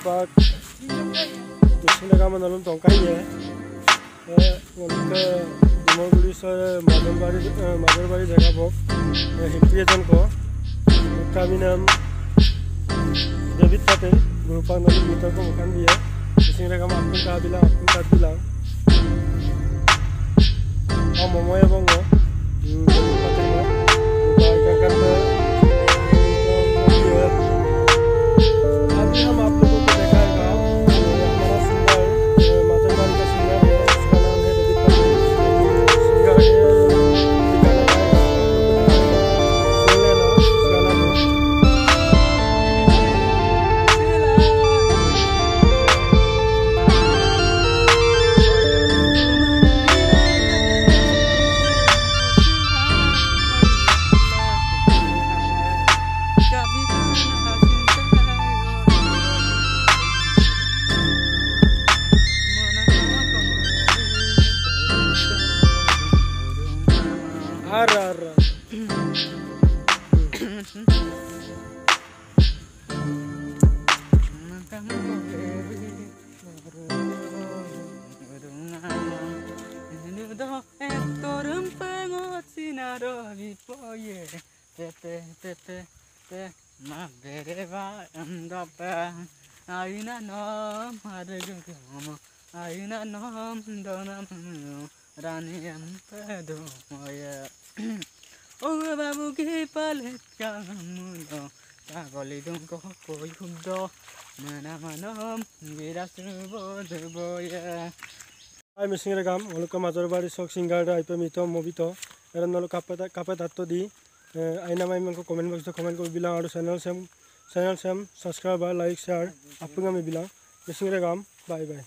Pak Mesin rekaman dalam tongkai ya. Untuk Dimaguri sore Madurbari jaga bok. Hikriyan ko. Kami nam David Patel. Grupang nabi mitar ko makan dia. Mesin rekaman akun ka bilang. Momoya bongo. Patel mo. Bukan अभी हम आप लोगों को दिखाएगा हमारा singer माधुरबारी का singer है, उसका नाम है रवि पाटिल। सिंगर है, गाना गाएगा, सुन लेना इस गाना को। Babu ki palet kamulo Kagoli dong ko yugdo Manamanom gira subo ya. Hai mesin rekam olukka Madurbari sok singer da ipe mito mobito eran nolo kape tatto di aina mai menko comment box to comment ko bilang aru channel sem subscribe like share apung ami bilang mesin rekam bye bye.